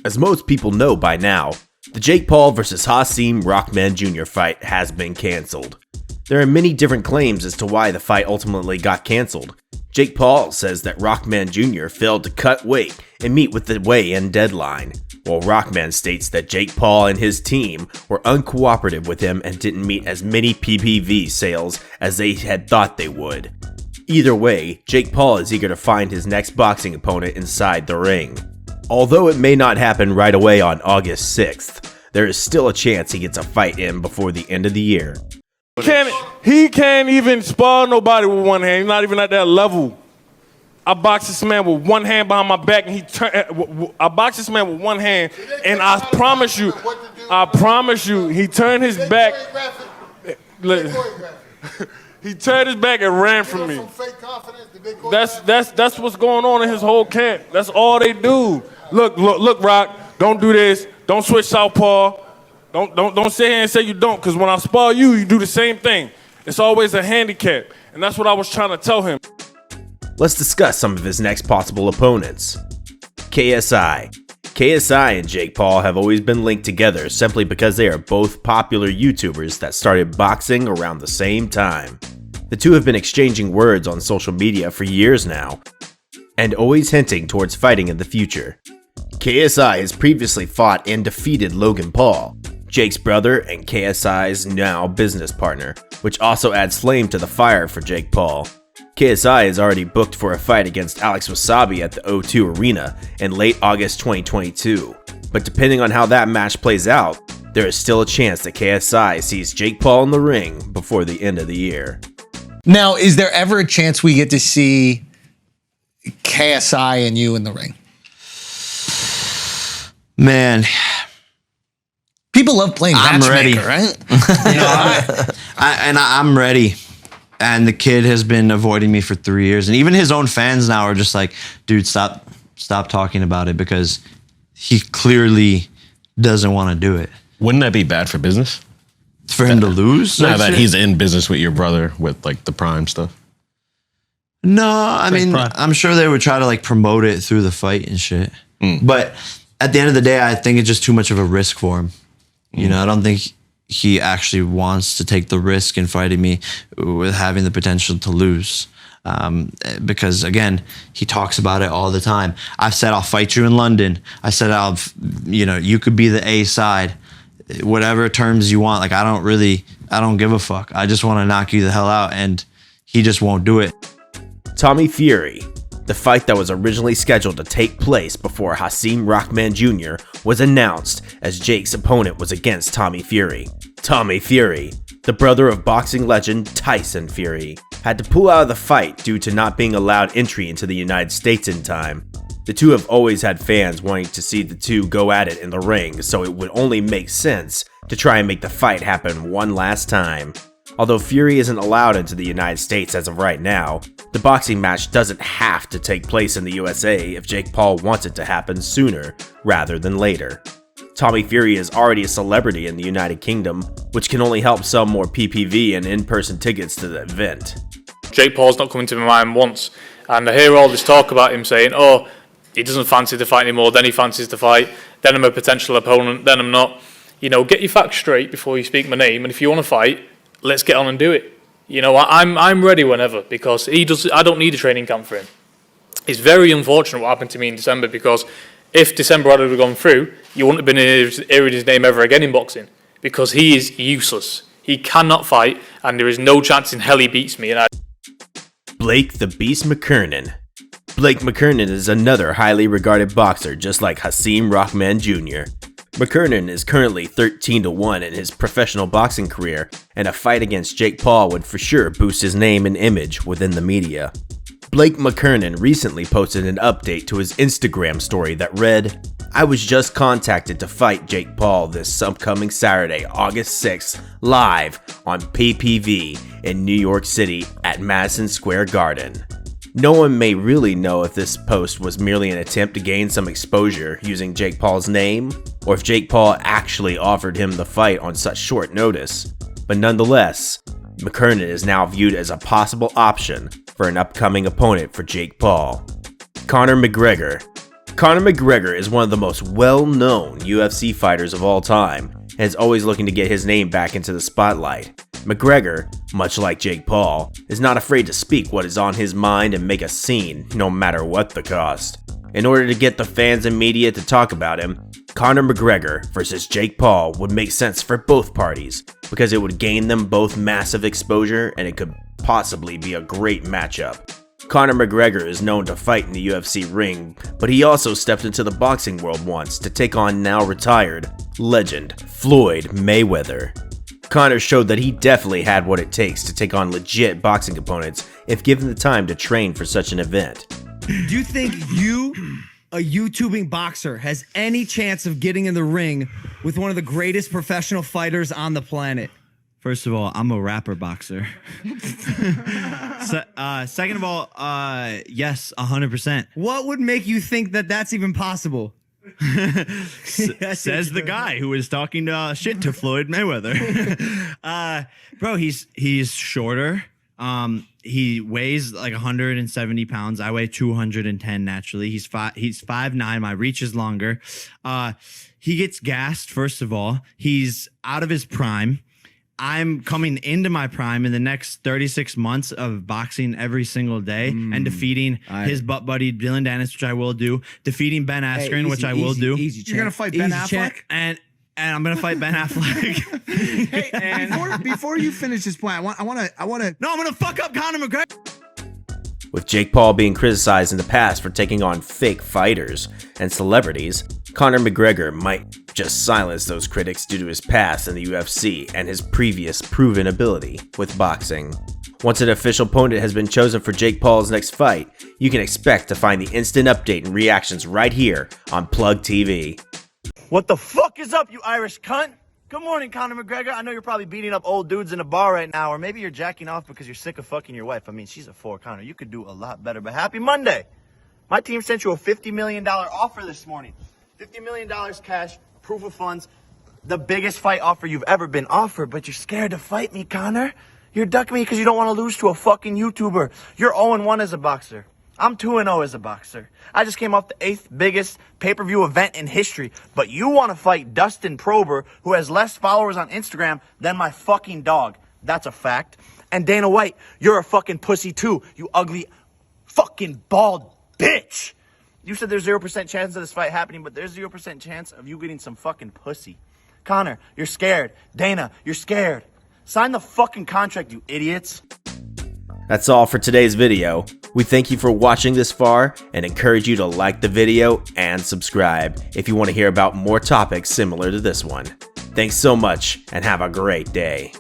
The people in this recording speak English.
As most people know by now, the Jake Paul vs. Hasim Rahman Jr. fight has been cancelled. There are many different claims as to why the fight ultimately got cancelled. Jake Paul says that Rahman Jr. failed to cut weight and meet with the weigh-in deadline, while Rahman states that Jake Paul and his team were uncooperative with him and didn't meet as many PPV sales as they had thought they would. Either way, Jake Paul is eager to find his next boxing opponent inside the ring. Although it may not happen right away on August 6th, there is still a chance he gets a fight in before the end of the year. He can't even spar nobody with one hand. He's not even at that level. I boxed this man with one hand behind my back, and I boxed this man with one hand, and I promise you, he turned his back. He turned his back and ran from me. That's what's going on in his whole camp. That's all they do. Look, Rock. Don't do this. Don't switch southpaw. Don't sit here and say you don't, because when I spar you, you do the same thing. It's always a handicap, and that's what I was trying to tell him. Let's discuss some of his next possible opponents. KSI. KSI and Jake Paul have always been linked together simply because they are both popular YouTubers that started boxing around the same time. The two have been exchanging words on social media for years now, and always hinting towards fighting in the future. KSI has previously fought and defeated Logan Paul, Jake's brother and KSI's now business partner, which also adds flame to the fire for Jake Paul. KSI is already booked for a fight against Alex Wasabi at the O2 Arena in late August 2022, but depending on how that match plays out, there is still a chance that KSI sees Jake Paul in the ring before the end of the year. Now, is there ever a chance we get to see KSI and you in the ring? Man, people love playing matchmaker, right? I'm ready. And the kid has been avoiding me for 3 years, and even his own fans now are just like, "Dude, stop talking about it," because he clearly doesn't want to do it. Wouldn't that be bad for business? For him to lose? Now that he's in business with your brother with like the Prime stuff. No, I mean, I'm sure they would try to like promote it through the fight and shit. But at the end of the day, I think it's just too much of a risk for him. You know, I don't think he actually wants to take the risk in fighting me with having the potential to lose. Because again, he talks about it all the time. I've said, I'll fight you in London. I said, you could be the A side, whatever terms you want. Like, I don't give a fuck. I just want to knock you the hell out. And he just won't do it. Tommy Fury. The fight that was originally scheduled to take place before Hasim Rahman Jr. was announced as Jake's opponent was against Tommy Fury. Tommy Fury, the brother of boxing legend Tyson Fury, had to pull out of the fight due to not being allowed entry into the United States in time. The two have always had fans wanting to see the two go at it in the ring, so it would only make sense to try and make the fight happen one last time. Although Fury isn't allowed into the United States as of right now, the boxing match doesn't have to take place in the USA if Jake Paul wants it to happen sooner rather than later. Tommy Fury is already a celebrity in the United Kingdom, which can only help sell more PPV and in-person tickets to the event. Jake Paul's not coming to my mind once, and I hear all this talk about him saying, oh, he doesn't fancy the fight anymore, then he fancies the fight, then I'm a potential opponent, then I'm not. You know, get your facts straight before you speak my name, and if you want to fight, let's get on and do it. You know, I'm ready whenever, because I don't need a training camp for him. It's very unfortunate what happened to me in December, because if December had gone through, you wouldn't have been hearing his name ever again in boxing, because he is useless. He cannot fight, and there is no chance in hell he beats me. Blake the Beast Mckernan. Blake Mckernan is another highly regarded boxer just like Hasim Rahman Jr. Mckernan is currently 13-1 in his professional boxing career, and a fight against Jake Paul would for sure boost his name and image within the media. Blake Mckernan recently posted an update to his Instagram story that read, "I was just contacted to fight Jake Paul this upcoming Saturday, August 6th, live on PPV in New York City at Madison Square Garden." No one may really know if this post was merely an attempt to gain some exposure using Jake Paul's name, or if Jake Paul actually offered him the fight on such short notice. But nonetheless, Mckernan is now viewed as a possible option for an upcoming opponent for Jake Paul. Conor McGregor. Conor McGregor is one of the most well-known UFC fighters of all time and is always looking to get his name back into the spotlight. McGregor, much like Jake Paul, is not afraid to speak what is on his mind and make a scene, no matter what the cost. In order to get the fans and media to talk about him, Conor McGregor versus Jake Paul would make sense for both parties because it would gain them both massive exposure and it could possibly be a great matchup. Conor McGregor is known to fight in the UFC ring, but he also stepped into the boxing world once to take on now retired legend Floyd Mayweather. Conor showed that he definitely had what it takes to take on legit boxing opponents if given the time to train for such an event. Do you think you, a YouTubing boxer, has any chance of getting in the ring with one of the greatest professional fighters on the planet? First of all, I'm a rapper boxer. Second of all, yes, 100%. What would make you think that that's even possible? Says the guy who was talking shit to Floyd Mayweather. Bro, he's shorter. He weighs like 170 pounds. I weigh 210 naturally. He's 5'9". My reach is longer. He gets gassed, first of all. He's out of his prime. I'm coming into my prime in the next 36 months of boxing every single day and defeating his butt buddy Dylan Dennis, which I will do. Defeating Ben Askren, which I will do. You're going to fight Ben Affleck? And I'm going to fight Ben Affleck. Hey, and before you finish this point, I want to. No, I'm going to fuck up Conor McGregor. With Jake Paul being criticized in the past for taking on fake fighters and celebrities, Conor McGregor might just silence those critics due to his past in the UFC and his previous proven ability with boxing. Once an official opponent has been chosen for Jake Paul's next fight, you can expect to find the instant update and reactions right here on Plug TV. What the fuck is up, you Irish cunt? Good morning, Conor McGregor. I know you're probably beating up old dudes in a bar right now, or maybe you're jacking off because you're sick of fucking your wife. I mean, she's a 4, Conor. You could do a lot better, but happy Monday. My team sent you a $50 million offer this morning. $50 million cash, proof of funds, the biggest fight offer you've ever been offered, but you're scared to fight me, Conor. You're ducking me because you don't want to lose to a fucking YouTuber. You're 0-1 as a boxer. I'm 2-0 as a boxer. I just came off the 8th biggest pay-per-view event in history, but you want to fight Dustin Prober, who has less followers on Instagram than my fucking dog. That's a fact. And Dana White, you're a fucking pussy too, you ugly fucking bald bitch. You said there's 0% chance of this fight happening, but there's 0% chance of you getting some fucking pussy. Conor, you're scared. Dana, you're scared. Sign the fucking contract, you idiots. That's all for today's video. We thank you for watching this far and encourage you to like the video and subscribe if you want to hear about more topics similar to this one. Thanks so much and have a great day.